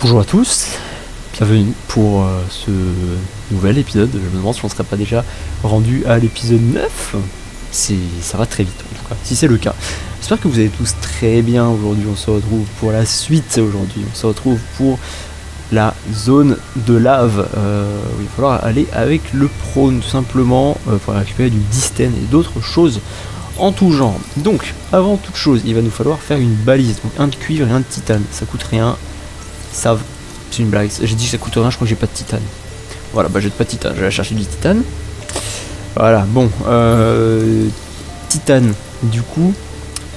Bonjour à tous, bienvenue pour ce nouvel épisode. Je me demande si on ne serait pas déjà rendu à l'épisode 9. Ça va très vite en tout cas, si c'est le cas. J'espère que vous allez tous très bien aujourd'hui. On se retrouve pour la suite aujourd'hui. On se retrouve pour la zone de lave où il va falloir aller avec le prône tout simplement pour récupérer du disten et d'autres choses en tout genre. Donc avant toute chose il va nous falloir faire une balise, donc un de cuivre et un de titane. Ça coûte rien. Ça, c'est une blague. J'ai dit que ça coûte rien, je crois que j'ai pas de titane. Voilà, bah j'ai pas de titane, je vais aller chercher du titane. Voilà, bon, titane, du coup,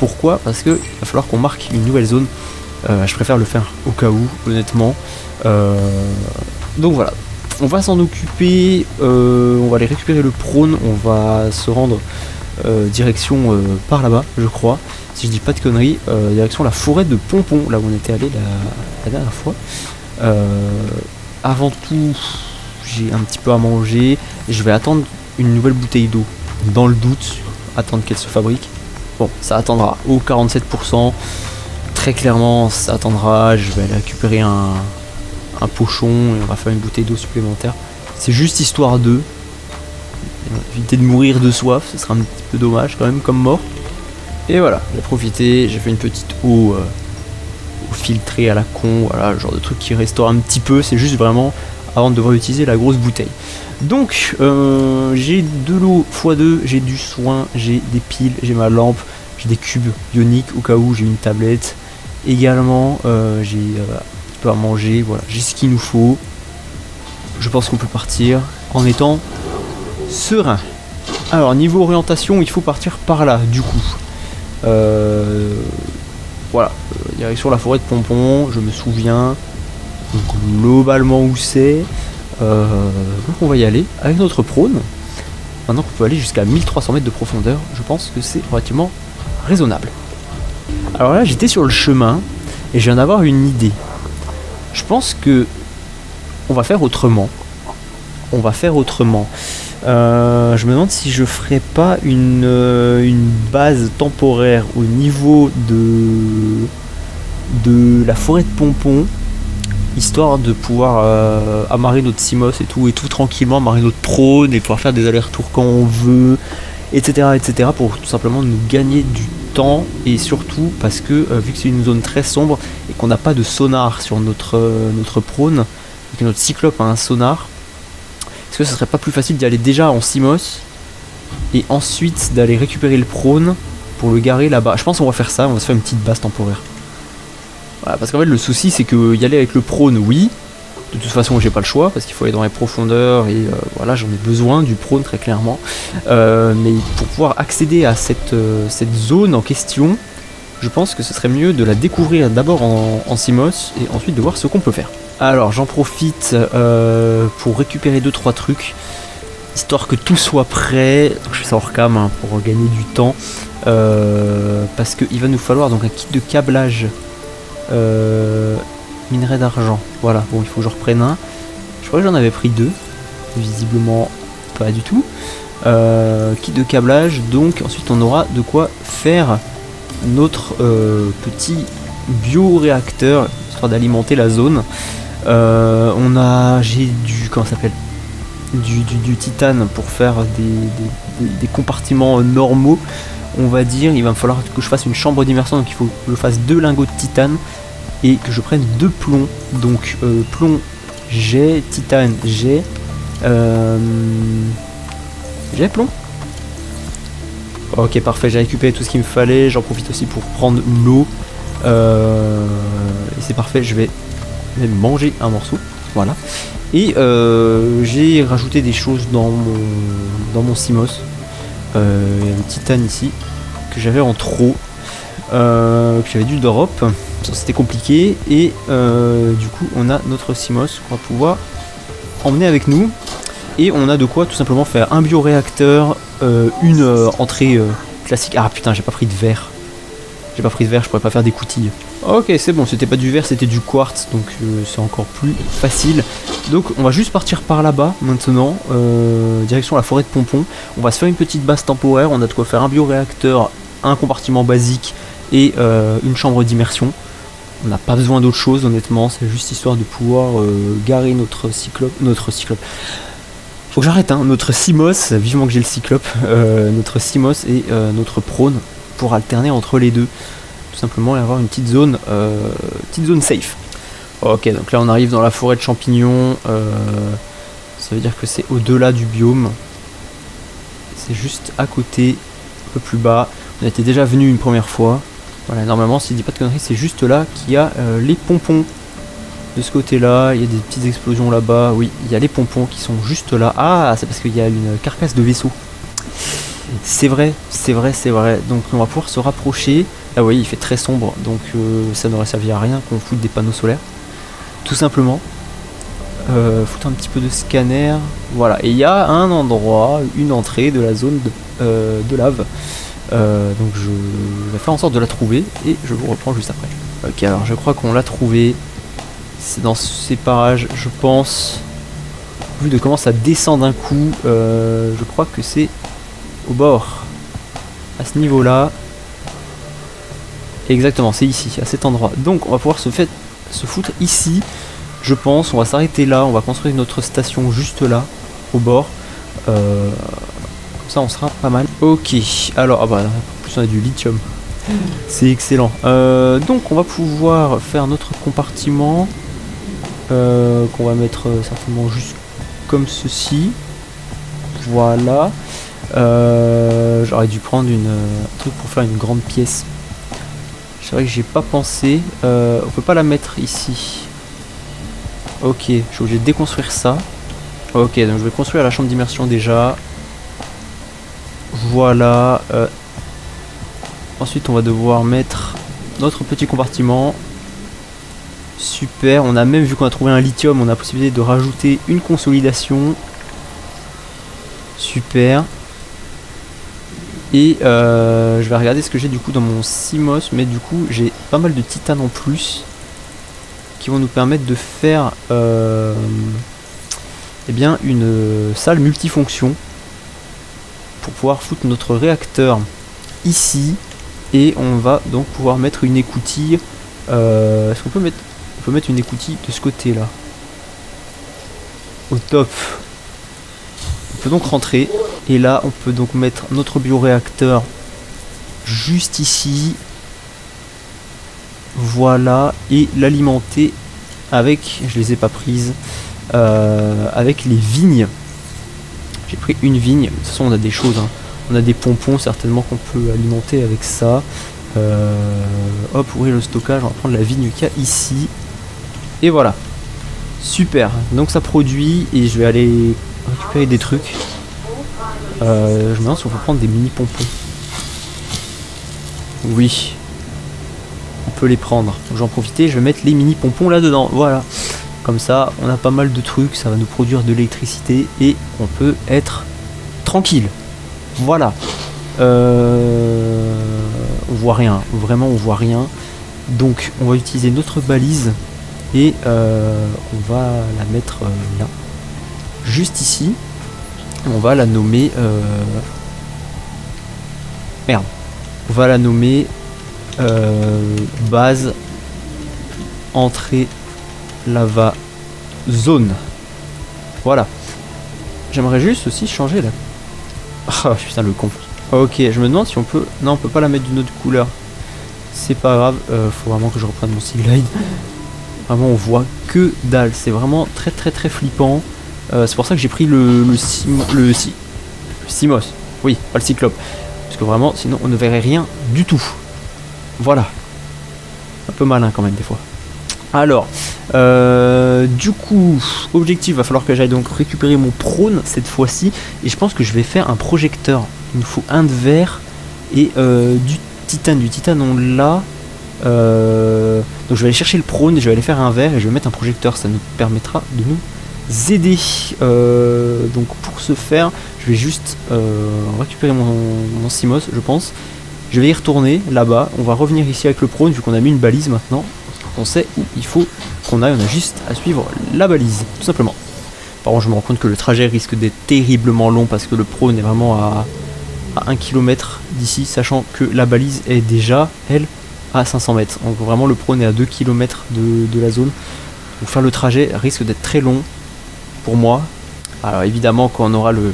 pourquoi? Parce que il va falloir qu'on marque une nouvelle zone. Je préfère le faire au cas où, honnêtement. Donc voilà, on va s'en occuper, on va aller récupérer le prône, on va se rendre direction par là-bas, je crois. Si je dis pas de conneries, direction la forêt de Pompon, là où on était allé la dernière fois. Avant tout, j'ai un petit peu à manger. Je vais attendre une nouvelle bouteille d'eau, dans le doute, attendre qu'elle se fabrique. Bon, ça attendra au 47%. Très clairement, ça attendra. Je vais aller récupérer un pochon et on va faire une bouteille d'eau supplémentaire. C'est juste histoire de éviter de mourir de soif, ce sera un petit peu dommage quand même comme mort. Et voilà, j'ai profité, j'ai fait une petite eau filtrée à la con, voilà, le genre de truc qui restaure un petit peu, c'est juste vraiment avant de devoir utiliser la grosse bouteille. Donc, j'ai de l'eau x2, j'ai du soin, j'ai des piles, j'ai ma lampe, j'ai des cubes ioniques au cas où, j'ai une tablette. Également, j'ai un petit peu à manger, voilà, j'ai ce qu'il nous faut. Je pense qu'on peut partir en étant serein. Alors, niveau orientation, il faut partir par là, du coup. Voilà, direction la forêt de Pompon, je me souviens globalement où c'est. Donc on va y aller avec notre prône. Maintenant qu'on peut aller jusqu'à 1300 mètres de profondeur, je pense que c'est relativement raisonnable. Alors là, j'étais sur le chemin et je viens d'avoir une idée. Je pense que on va faire autrement. Je me demande si je ferais pas une base temporaire au niveau de la forêt de Pompon, histoire de pouvoir amarrer notre Simos et tout tranquillement, amarrer notre prône et pouvoir faire des allers-retours quand on veut, etc., pour tout simplement nous gagner du temps, et surtout parce que vu que c'est une zone très sombre et qu'on n'a pas de sonar sur notre prône, et que notre cyclope a un sonar, est-ce que ce serait pas plus facile d'y aller déjà en Simos et ensuite d'aller récupérer le prône pour le garer là-bas? Je pense qu'on va faire ça, on va se faire une petite base temporaire. Voilà, parce qu'en fait le souci c'est que y aller avec le prône, oui, de toute façon j'ai pas le choix parce qu'il faut aller dans les profondeurs et voilà, j'en ai besoin du prône très clairement. Mais pour pouvoir accéder à cette zone en question, je pense que ce serait mieux de la découvrir d'abord en Simos et ensuite de voir ce qu'on peut faire. Alors j'en profite pour récupérer 2-3 trucs, histoire que tout soit prêt. Je fais ça hors cam hein, pour gagner du temps, parce qu'il va nous falloir donc un kit de câblage, minerai d'argent. Voilà, bon il faut que je reprenne un. Je crois que j'en avais pris 2, visiblement pas du tout. Kit de câblage, donc ensuite on aura de quoi faire notre petit bioréacteur, histoire d'alimenter la zone. J'ai du, comment ça s'appelle, du titane pour faire des compartiments normaux, on va dire. Il va me falloir que je fasse une chambre d'immersion, donc il faut que je fasse 2 lingots de titane et que je prenne 2 plombs. Donc plomb j'ai, titane j'ai, plomb. Ok, parfait, j'ai récupéré tout ce qu'il me fallait. J'en profite aussi pour prendre l'eau, et c'est parfait, je vais même manger un morceau, voilà. Et j'ai rajouté des choses dans mon Simos. Il y a le titane ici que j'avais en trop, que j'avais dû drop, c'était compliqué, et du coup on a notre Simos qu'on va pouvoir emmener avec nous, et on a de quoi tout simplement faire un bioréacteur, une entrée classique. Ah putain, j'ai pas pris de verre, je pourrais pas faire des coutilles. Ok, c'est bon, c'était pas du verre, c'était du quartz, donc c'est encore plus facile. Donc on va juste partir par là-bas maintenant, direction la forêt de Pompon. On va se faire une petite base temporaire, on a de quoi faire un bioréacteur, un compartiment basique et une chambre d'immersion. On n'a pas besoin d'autre chose honnêtement, c'est juste histoire de pouvoir garer notre cyclope. Faut que j'arrête, hein, notre Simos, vivement que j'ai le cyclope, notre Simos et notre prône pour alterner entre les deux. Tout simplement et avoir une petite zone safe. Ok, donc là on arrive dans la forêt de champignons, ça veut dire que c'est au-delà du biome. C'est juste à côté, un peu plus bas. On était déjà venu une première fois. Voilà, normalement, si je dis pas de conneries, c'est juste là qu'il y a les pompons. De ce côté-là, il y a des petites explosions là-bas. Oui, il y a les pompons qui sont juste là. Ah, c'est parce qu'il y a une carcasse de vaisseau. C'est vrai, c'est vrai, c'est vrai. Donc on va pouvoir se rapprocher. Là, vous voyez, il fait très sombre, donc ça n'aurait servi à rien qu'on foute des panneaux solaires. Tout simplement. Foutre un petit peu de scanner. Voilà, et il y a un endroit, une entrée de la zone de lave. Donc je vais faire en sorte de la trouver et je vous reprends juste après. Ok, alors je crois qu'on l'a trouvé. C'est dans ces parages, je pense. Vu de comment ça descend d'un coup, je crois que c'est au bord. À ce niveau-là. Exactement, c'est ici, à cet endroit. Donc on va pouvoir se foutre ici. Je pense, on va s'arrêter là, on va construire notre station juste là, au bord. Comme ça on sera pas mal. Ok, alors, en plus on a du lithium. C'est excellent. Donc on va pouvoir faire notre compartiment. Qu'on va mettre certainement juste comme ceci. Voilà. J'aurais dû prendre un truc pour faire une grande pièce. C'est vrai que j'ai pas pensé. On peut pas la mettre ici. Ok, je suis obligé de déconstruire ça. Ok, donc je vais construire la chambre d'immersion déjà. Voilà. Ensuite, on va devoir mettre notre petit compartiment. Super, on a même vu qu'on a trouvé un lithium, on a la possibilité de rajouter une consolidation. Super. Et je vais regarder ce que j'ai du coup dans mon Simos, mais du coup j'ai pas mal de titane en plus qui vont nous permettre de faire eh bien une salle multifonction pour pouvoir foutre notre réacteur ici et on va donc pouvoir mettre une écoutille. Est-ce qu'on peut mettre une écoutille de ce côté là? Au top. On peut donc rentrer et là on peut donc mettre notre bioréacteur juste ici. Voilà, et l'alimenter avec, je les ai pas prises, avec les vignes. J'ai pris une vigne. De toute façon on a des choses, hein. On a des pompons certainement qu'on peut alimenter avec ça. Hop, ouvrir le stockage, on va prendre la vigne qu'il y a ici. Et voilà. Super, donc ça produit et je vais aller récupérer des trucs. Je me demande si on peut prendre des mini pompons. Oui. On peut les prendre. Donc j'en profiter, je vais mettre les mini pompons là dedans. Voilà. Comme ça, on a pas mal de trucs, ça va nous produire de l'électricité et on peut être tranquille. Voilà. On voit rien. Vraiment, on voit rien. Donc, on va utiliser notre balise et on va la mettre là. Juste ici. On va la nommer... Merde. On va la nommer... base entrée lava zone. Voilà. J'aimerais juste aussi changer la... Ah putain le con. Ok, je me demande si on peut... Non, on peut pas la mettre d'une autre couleur. C'est pas grave, faut vraiment que je reprenne mon Seaglide. Vraiment on voit que dalle. C'est vraiment très très très flippant. C'est pour ça que j'ai pris le Simos. Oui, pas le Cyclope. Parce que vraiment, sinon on ne verrait rien du tout. Voilà. Un peu malin quand même des fois. Alors, du coup, objectif, va falloir que j'aille donc récupérer mon prône cette fois-ci. Et je pense que je vais faire un projecteur. Il nous faut un de verre et du titane. Du titane on l'a. Donc je vais aller chercher le prône et je vais aller faire un verre et je vais mettre un projecteur. Ça nous permettra de nous aider. Donc pour ce faire, je vais juste récupérer mon Simos, je pense. Je vais y retourner là-bas. On va revenir ici avec le prône vu qu'on a mis une balise maintenant. On sait où il faut qu'on aille. On a juste à suivre la balise, tout simplement. Par contre, je me rends compte que le trajet risque d'être terriblement long parce que le prône est vraiment à 1 km d'ici, sachant que la balise est déjà, elle, à 500 mètres. Donc vraiment le prône est à 2 km de la zone. Donc faire le trajet risque d'être très long pour moi. Alors évidemment quand on aura le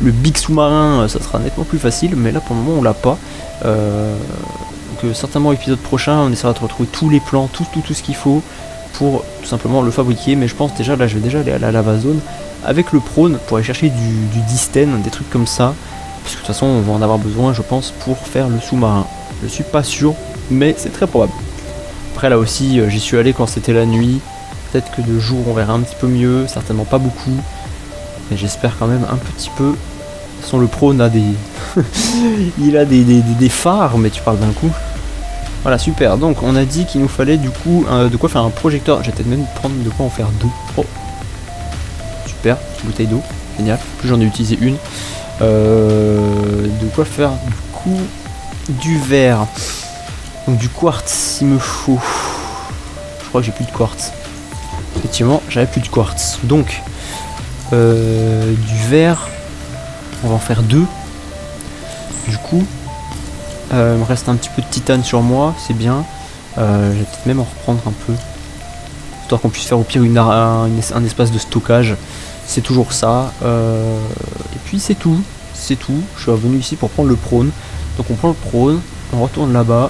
big sous-marin, ça sera nettement plus facile, mais là pour le moment on l'a pas. Donc certainement épisode prochain on essaiera de retrouver tous les plans, tout ce qu'il faut pour tout simplement le fabriquer. Mais je pense déjà là je vais déjà aller à la lava zone avec le prône pour aller chercher du disten, des trucs comme ça, parce que de toute façon on va en avoir besoin je pense pour faire le sous-marin. Je suis pas sûr mais c'est très probable. Après là aussi j'y suis allé quand c'était la nuit, peut-être que de jour on verra un petit peu mieux, certainement pas beaucoup, mais j'espère quand même un petit peu. De toute façon le prône a des il a des phares, mais tu parles d'un coup. Voilà, super. Donc on a dit qu'il nous fallait du coup de quoi faire un projecteur. J'ai peut-être même prendre de quoi en faire deux. Oh, super, bouteille d'eau, génial. Plus j'en ai utilisé une. De quoi faire du coup du verre. Donc du quartz, il me faut. Je crois que j'ai plus de quartz. Effectivement, j'avais plus de quartz. Donc du verre, on va en faire deux. Du coup. Il me reste un petit peu de titane sur moi, c'est bien. Je vais peut-être même en reprendre un peu. Histoire qu'on puisse faire au pire un espace de stockage. C'est toujours ça. Et puis c'est tout. C'est tout. Je suis revenu ici pour prendre le prône. Donc on prend le prône, on retourne là-bas,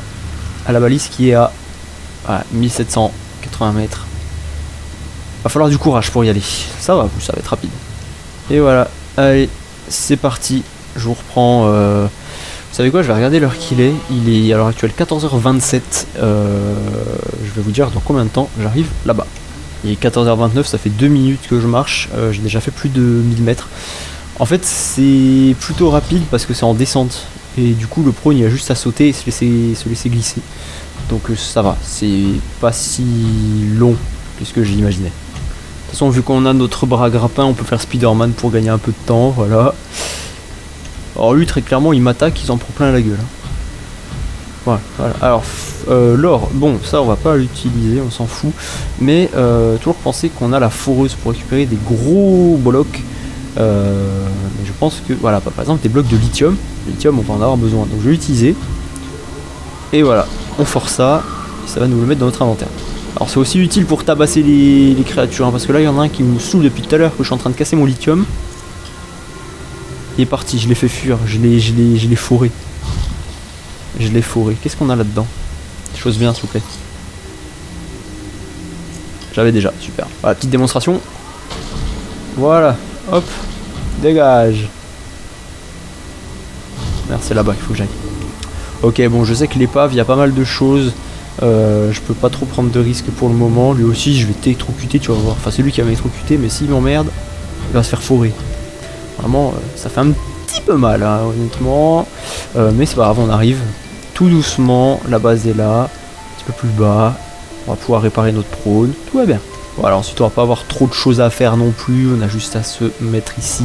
à la balise qui est à 1780 mètres. Va falloir du courage pour y aller. Ça va être rapide. Et voilà. Allez, c'est parti. Je vous reprends... Vous savez quoi, je vais regarder l'heure qu'il est. Il est à l'heure actuelle 14h27. Je vais vous dire dans combien de temps j'arrive là-bas. Il est 14h29, ça fait 2 minutes que je marche. J'ai déjà fait plus de 1000 mètres. En fait, c'est plutôt rapide parce que c'est en descente. Et du coup, le prône, il a juste à sauter et se laisser glisser. Donc ça va, c'est pas si long que ce que j'imaginais. De toute façon, vu qu'on a notre bras grappin, on peut faire Spider-Man pour gagner un peu de temps, voilà. Alors lui très clairement il m'attaque, il s'en prend plein la gueule. Voilà. Alors l'or, bon ça on va pas l'utiliser, on s'en fout. Mais toujours penser qu'on a la foreuse pour récupérer des gros blocs. Mais je pense que voilà, par exemple des blocs de lithium. Le lithium on va en avoir besoin. Donc je vais l'utiliser. Et voilà, on force ça. Et ça va nous le mettre dans notre inventaire. Alors c'est aussi utile pour tabasser les créatures. Hein, parce que là il y en a un qui me saoule depuis tout à l'heure que je suis en train de casser mon lithium. Il est parti, je l'ai fait fuir, je l'ai fourré. Je l'ai fourré. Qu'est-ce qu'on a là-dedans? Des choses bien, s'il vous plaît. J'avais déjà, super. Voilà, petite démonstration. Voilà, hop, dégage. Merde, c'est là-bas qu'il faut que j'aille. Ok, bon, je sais que l'épave, il y a pas mal de choses. Je peux pas trop prendre de risques pour le moment. Lui aussi, je vais t'électrocuter, tu vas voir. Enfin, c'est lui qui va m'électrocuter, mais s'il m'emmerde, il va se faire fourrer. Vraiment, ça fait un petit peu mal, hein, honnêtement. Mais c'est pas grave, on arrive tout doucement. La base est là, un petit peu plus bas. On va pouvoir réparer notre prône. Tout va bien. Voilà, ensuite on va pas avoir trop de choses à faire non plus. On a juste à se mettre ici.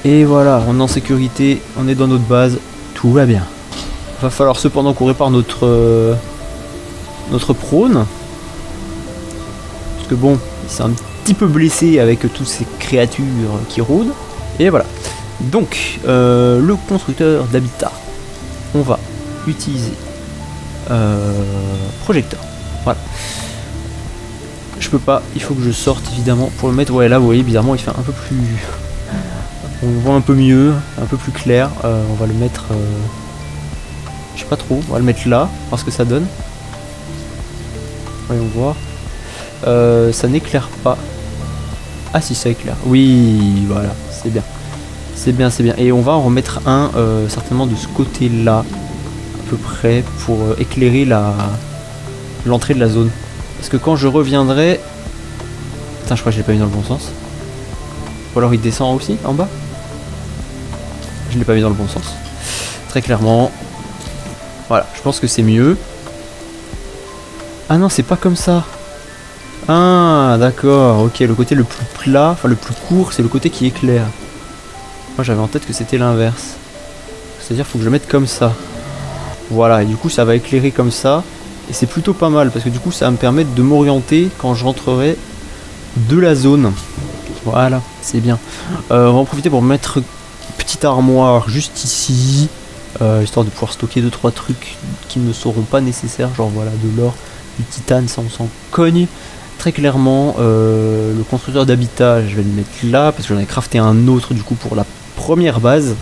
Et voilà, on est en sécurité. On est dans notre base. Tout va bien. Va falloir cependant qu'on répare notre prône. Parce que bon, c'est un petit peu blessé avec toutes ces créatures qui rôdent. Et voilà. Donc le constructeur d'habitat, on va utiliser projecteur. Voilà. Je peux pas, il faut que je sorte évidemment pour le mettre. Ouais, là vous voyez bizarrement il fait un peu plus, on le voit un peu mieux, un peu plus clair. On va le mettre je sais pas trop, on va le mettre là, voir ce que ça donne. Voyons voir. Ça n'éclaire pas. Ah si, ça éclaire. Oui, voilà, c'est bien. C'est bien, c'est bien. Et on va en remettre un certainement de ce côté-là, à peu près, pour éclairer l'entrée de la zone. Parce que quand je reviendrai... Putain, je crois que je l'ai pas mis dans le bon sens. Ou alors il descend aussi, en bas. Je l'ai pas mis dans le bon sens. Très clairement. Voilà, je pense que c'est mieux. Ah non, c'est pas comme ça. Ah, d'accord, ok, le côté le plus plat, enfin le plus court, c'est le côté qui éclaire. Moi j'avais en tête que c'était l'inverse. C'est-à-dire faut que je le mette comme ça. Voilà, et du coup ça va éclairer comme ça. Et c'est plutôt pas mal, parce que du coup ça va me permettre de m'orienter quand je rentrerai de la zone. Voilà, c'est bien. On va en profiter pour mettre une petite armoire juste ici. histoire de pouvoir stocker 2-3 trucs qui ne seront pas nécessaires, genre voilà, de l'or, du titane, ça on s'en cogne. Très clairement, le constructeur d'habitat, je vais le mettre là, parce que j'en ai crafté un autre du coup pour la première base.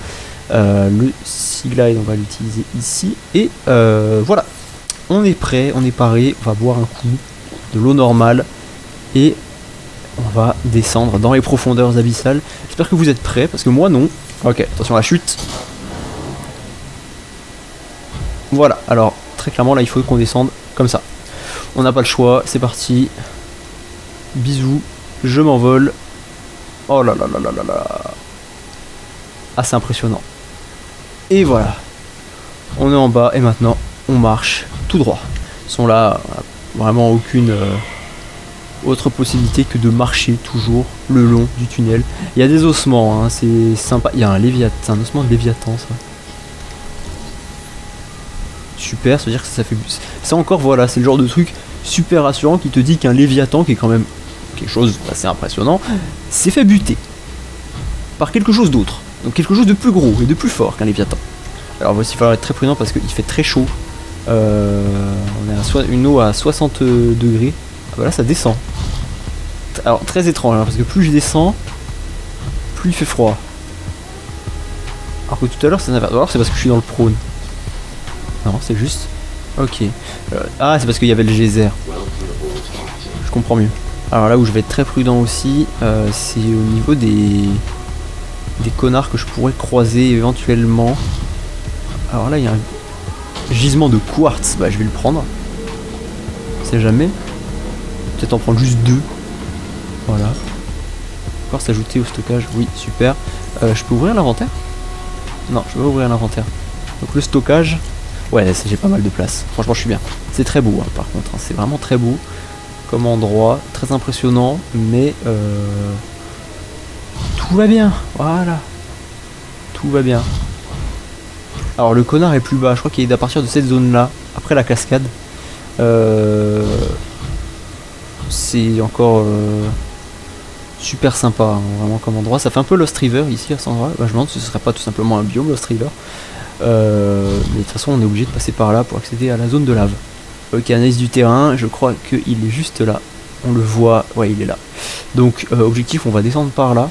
Le Seaglide, on va l'utiliser ici. Et voilà, on est prêt, on est paré, on va boire un coup de l'eau normale. Et on va descendre dans les profondeurs abyssales. J'espère que vous êtes prêts, parce que moi non. Ok, attention à la chute. Voilà, alors très clairement là il faut qu'on descende comme ça. On n'a pas le choix, c'est parti. Bisous, je m'envole. Oh là là là là là là. Ah, c'est impressionnant. Et voilà, on est en bas et maintenant on marche tout droit. Ils sont là, vraiment aucune autre possibilité que de marcher toujours le long du tunnel. Il y a des ossements, hein, c'est sympa. Il y a un léviathan, un ossement de léviathan, ça. Super, ça veut dire que ça fait. Ça encore, voilà, c'est le genre de truc super rassurant qui te dit qu'un léviathan, qui est quand même quelque chose d'assez impressionnant, s'est fait buter par quelque chose d'autre. Donc quelque chose de plus gros et de plus fort qu'un léviathan. Alors voici, il va falloir être très prudent parce qu'il fait très chaud. On est à une eau à 60 degrés. Ah bah là ça descend. Alors très étrange, hein, parce que plus je descends, plus il fait froid. Alors que tout à l'heure c'est l'inverse. Alors c'est parce que je suis dans le prône. Non, c'est juste. Ok. Ah, c'est parce qu'il y avait le geyser. Je comprends mieux. Alors là où je vais être très prudent aussi, c'est au niveau des connards que je pourrais croiser éventuellement. Alors là il y a un gisement de quartz, bah je vais le prendre. On sait jamais. Peut-être en prendre juste 2. Voilà. Encore s'ajouter au stockage, oui, super. Je peux ouvrir l'inventaire? Non, je peux pas ouvrir l'inventaire. Donc le stockage, ouais, j'ai pas mal de place. Franchement, je suis bien. C'est très beau, hein, par contre. Hein, c'est vraiment très beau comme endroit, très impressionnant, mais tout va bien. Voilà, tout va bien. Alors le connard est plus bas. Je crois qu'il est à partir de cette zone-là, après la cascade. C'est encore super sympa, hein, vraiment comme endroit. Ça fait un peu Lost River ici à cet endroit. Bah, je me demande si ce serait pas tout simplement un biome Lost River. Mais de toute façon on est obligé de passer par là pour accéder à la zone de lave. Ok, analyse du terrain, je crois qu'il est juste là. On le voit, ouais il est là. Donc objectif, on va descendre par là.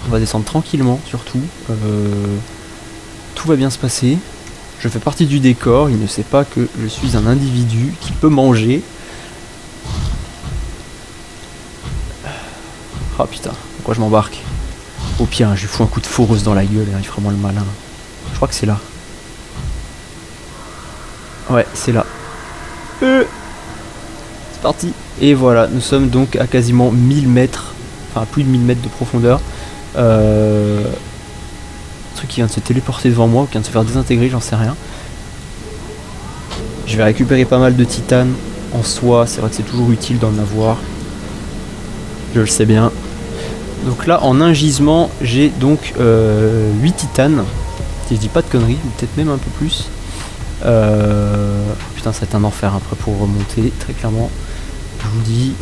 On va descendre tranquillement surtout. Tout va bien se passer. Je fais partie du décor, il ne sait pas que je suis un individu qui peut manger. Ah putain, pourquoi je m'embarque? Au pire, hein, je lui fous un coup de foreuse dans la gueule et hein, il fera moins le malin. Je crois que c'est là. Ouais, c'est là. C'est parti. Et voilà, nous sommes donc à quasiment 1000 mètres. Enfin, plus de 1000 mètres de profondeur. Un truc qui vient de se téléporter devant moi, ou qui vient de se faire désintégrer, j'en sais rien. Je vais récupérer pas mal de titane en soi. C'est vrai que c'est toujours utile d'en avoir. Je le sais bien. Donc là, en un gisement, j'ai donc 8 titanes. Si je dis pas de conneries, ou peut-être même un peu plus. Putain, ça va être un enfer après pour remonter, très clairement. Je vous dis,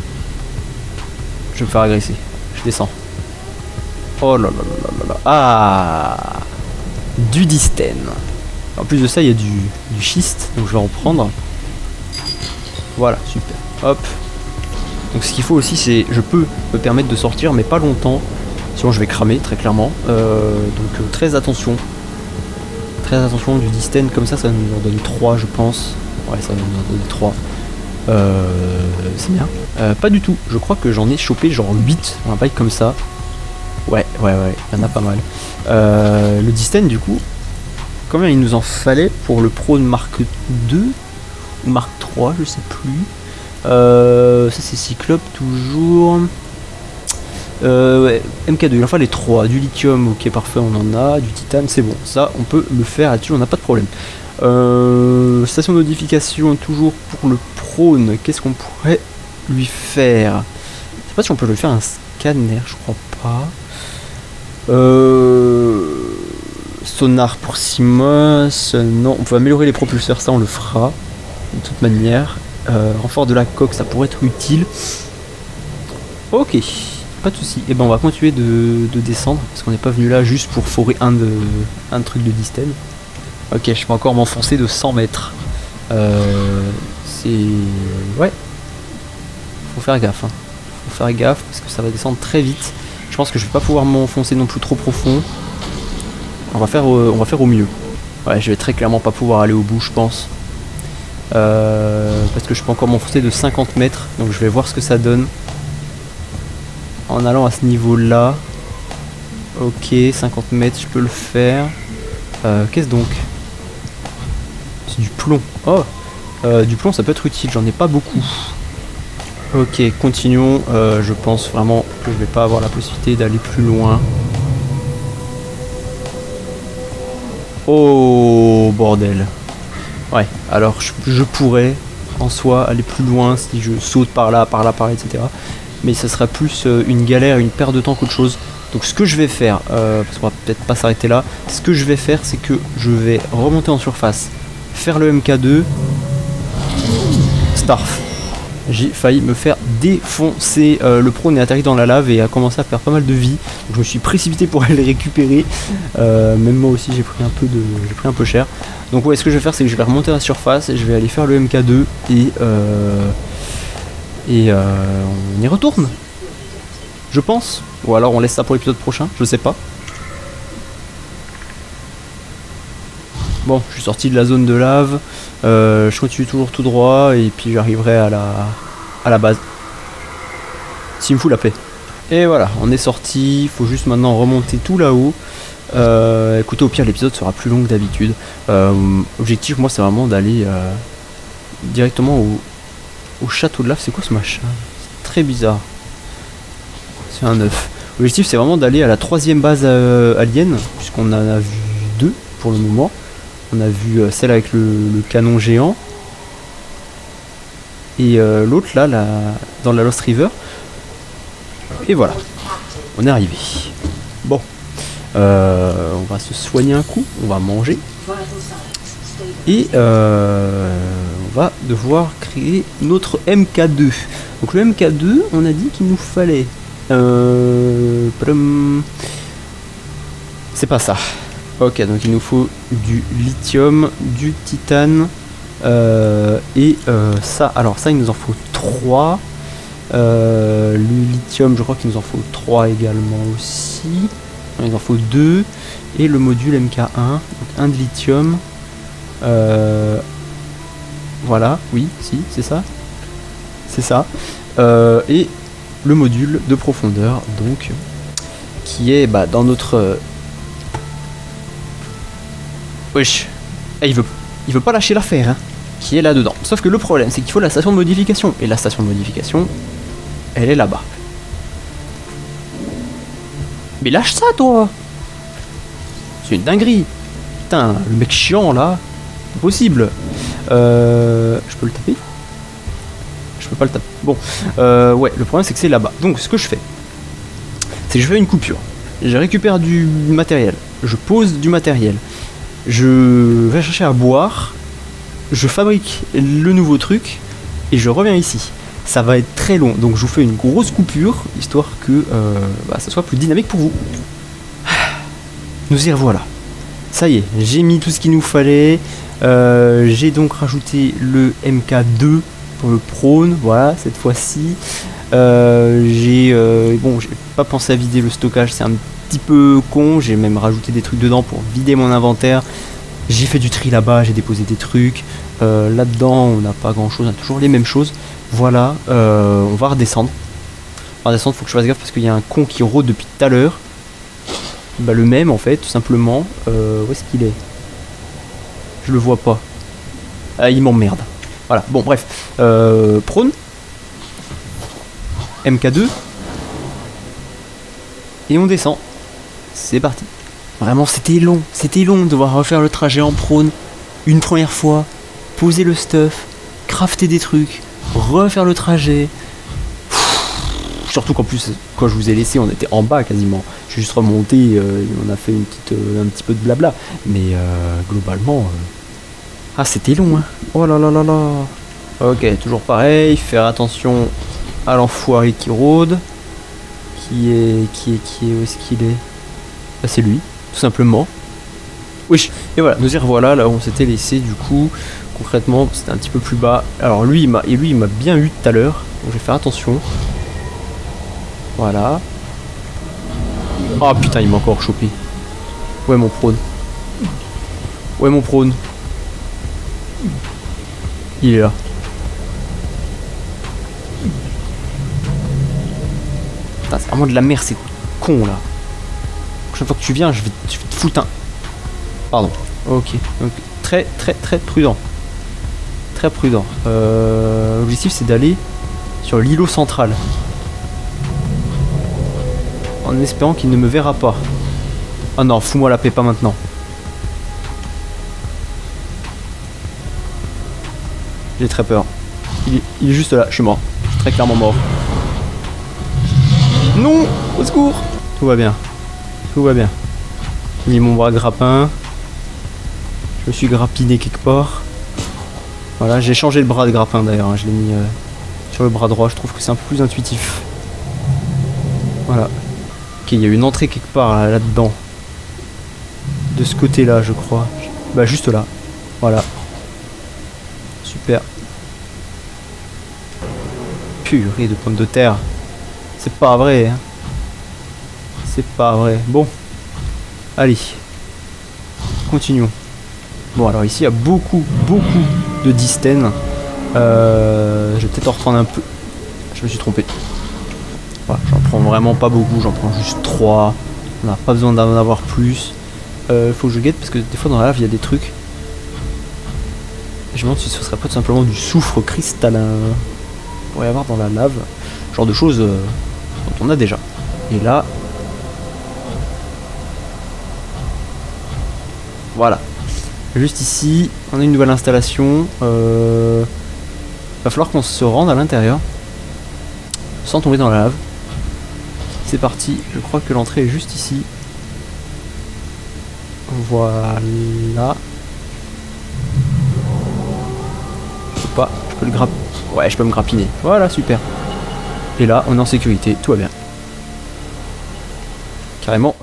je vais me faire agresser. Je descends. Oh là là là là là. Ah, du distène. En plus de ça, il y a du schiste, donc je vais en prendre. Voilà, super. Hop. Donc ce qu'il faut aussi, c'est, je peux me permettre de sortir, mais pas longtemps. Sinon, je vais cramer, très clairement. Donc très attention. Très attention, du distène comme ça va nous en donner 3 je pense. Ouais, ça va nous en donner 3. C'est bien. Pas du tout, je crois que j'en ai chopé genre 8 dans un bail comme ça. Ouais, il y en a pas mal. Le distène du coup, combien il nous en fallait pour le Pro Mark 2 ou Mark 3, je sais plus. Ça c'est Cyclope toujours. Ouais, MK2, il en fallait 3. Du lithium, ok, parfait, on en a. Du titane, c'est bon. Ça, on peut le faire là-dessus, on n'a pas de problème. Station de modification, toujours pour le prône. Qu'est-ce qu'on pourrait lui faire? Je sais pas si on peut lui faire un scanner, je crois pas. Sonar pour Simos. Non, on peut améliorer les propulseurs, ça on le fera. De toute manière. Renfort de la coque, ça pourrait être utile. Ok. Pas de soucis. Et ben on va continuer de descendre parce qu'on n'est pas venu là juste pour forer un truc de distène. Ok, je peux encore m'enfoncer de 100 mètres. C'est... Ouais. Faut faire gaffe. Hein. Faut faire gaffe parce que ça va descendre très vite. Je pense que je vais pas pouvoir m'enfoncer non plus trop profond. On va faire au mieux. Ouais, je vais très clairement pas pouvoir aller au bout, je pense. Parce que je peux encore m'enfoncer de 50 mètres. Donc je vais voir ce que ça donne. En allant à ce niveau-là. Ok, 50 mètres, je peux le faire. Qu'est-ce donc? C'est du plomb. Oh, du plomb, ça peut être utile. J'en ai pas beaucoup. Ok, continuons. Je pense vraiment que je vais pas avoir la possibilité d'aller plus loin. Oh, bordel. Ouais, alors je pourrais en soi aller plus loin si je saute par là, etc. Mais ça sera plus une galère, une perte de temps qu'autre chose. Donc ce que je vais faire, parce qu'on va peut-être pas s'arrêter là, ce que je vais faire c'est que je vais remonter en surface, faire le MK2, Starf. J'ai failli me faire défoncer. Le prône est atterri dans la lave et a commencé à perdre pas mal de vie. Donc je me suis précipité pour aller le récupérer. Même moi aussi j'ai pris un peu cher. Donc ouais, ce que je vais faire c'est que je vais remonter à la surface et je vais aller faire le MK2 et on y retourne. Je pense. Ou alors on laisse ça pour l'épisode prochain, je sais pas. Bon, je suis sorti de la zone de lave. Je continue toujours tout droit et puis j'arriverai à la base. S'il me fout la paix. Et voilà, on est sorti. Il faut juste maintenant remonter tout là-haut. Écoutez, au pire l'épisode sera plus long que d'habitude. Objectif moi c'est vraiment d'aller directement au château de lave. C'est quoi ce machin? C'est très bizarre. C'est un œuf. L'objectif c'est vraiment d'aller à la 3ème base alien, puisqu'on en a vu 2 pour le moment. On a vu celle avec le canon géant. Et l'autre là, dans la Lost River. Et voilà. On est arrivé. Bon. On va se soigner un coup. On va manger. Et on va devoir créer notre MK2. Donc le MK2, on a dit qu'il nous fallait... c'est pas ça. Ok, donc il nous faut du lithium, du titane et ça. Alors ça, il nous en faut 3. Le lithium, je crois qu'il nous en faut 3 également aussi. Il nous en faut 2. Et le module MK1, donc 1 de lithium. Voilà, oui, si, c'est ça. C'est ça. Et le module de profondeur, donc, qui est dans notre... Wesh, il veut pas lâcher l'affaire, hein, qui est là-dedans. Sauf que le problème, c'est qu'il faut la station de modification. Et la station de modification, elle est là-bas. Mais lâche ça, toi! C'est une dinguerie. Putain, le mec chiant, là. Impossible. Je peux le taper? Je peux pas le taper. Bon, ouais, le problème, c'est que c'est là-bas. Donc, ce que je fais, c'est que je fais une coupure. Je récupère du matériel. Je pose du matériel. Je vais chercher à boire, je fabrique le nouveau truc et je reviens ici. Ça va être très long, donc je vous fais une grosse coupure, histoire que ça soit plus dynamique pour vous. Nous y revoilà. Ça y est, j'ai mis tout ce qu'il nous fallait. J'ai donc rajouté le MK2 pour le prône, voilà, cette fois-ci. J'ai pas pensé à vider le stockage, c'est un petit peu con, j'ai même rajouté des trucs dedans pour vider mon inventaire. J'ai fait du tri là-bas, j'ai déposé des trucs. Là-dedans, on n'a pas grand-chose, on a toujours les mêmes choses. Voilà, on va redescendre. Faut que je fasse gaffe parce qu'il y a un con qui rôde depuis tout à l'heure. Le même en fait, tout simplement. Où est-ce qu'il est? Je le vois pas. Ah, il m'emmerde. Voilà, bon bref. Prône. MK2. Et on descend. C'est parti. Vraiment, c'était long de devoir refaire le trajet en prône une première fois, poser le stuff, crafter des trucs, refaire le trajet. Surtout qu'en plus, quand je vous ai laissé, on était en bas quasiment. J'ai juste remonté, on a fait un petit peu de blabla. Mais globalement, c'était long, hein. Oh là là là là. Ok, toujours pareil, faire attention à l'enfoiré qui rôde. Qui est, où est-ce qu'il est? C'est lui, tout simplement. Oui. Et voilà, nous y revoilà là où on s'était laissé du coup. Concrètement, c'était un petit peu plus bas. Alors lui, il m'a bien eu tout à l'heure. Donc je vais faire attention. Voilà. Ah putain, il m'a encore chopé. Ouais mon prône. Ouais mon prône. Il est là. Putain, c'est vraiment de la merde, c'est con là. Chaque fois que tu viens, je vais te foutre un... Pardon. Ok. Donc très prudent. Très prudent. L'objectif c'est d'aller sur l'îlot central. En espérant qu'il ne me verra pas. Ah non, fous-moi la paix, pas maintenant. J'ai très peur. Il est juste là, je suis mort. Je suis très clairement mort. Non, au secours. Tout va bien. Tout va bien. J'ai mis mon bras grappin. Je me suis grappiné quelque part. Voilà, j'ai changé le bras de grappin d'ailleurs. Je l'ai mis sur le bras droit. Je trouve que c'est un peu plus intuitif. Voilà. Ok, il y a une entrée quelque part là-dedans. De ce côté-là, je crois. Bah, juste là. Voilà. Super. Purée de pommes de terre. C'est pas vrai, hein. C'est pas vrai. Bon. Allez. Continuons. Bon, alors ici, il y a beaucoup de distènes. Je vais peut-être en reprendre un peu. Je me suis trompé. Voilà, j'en prends vraiment pas beaucoup. J'en prends juste 3. On n'a pas besoin d'en avoir plus. Faut que je guette parce que des fois dans la lave, il y a des trucs. Je me demande si ce serait pas tout simplement du soufre cristallin. Il pourrait y avoir dans la lave. Genre de choses dont on a déjà. Et là... Voilà. Juste ici, on a une nouvelle installation. Va falloir qu'on se rende à l'intérieur. Sans tomber dans la lave. C'est parti. Je crois que l'entrée est juste ici. Voilà. Je peux pas. Je peux le grappiner. Ouais, je peux me grappiner. Voilà, super. Et là, on est en sécurité. Tout va bien. Carrément.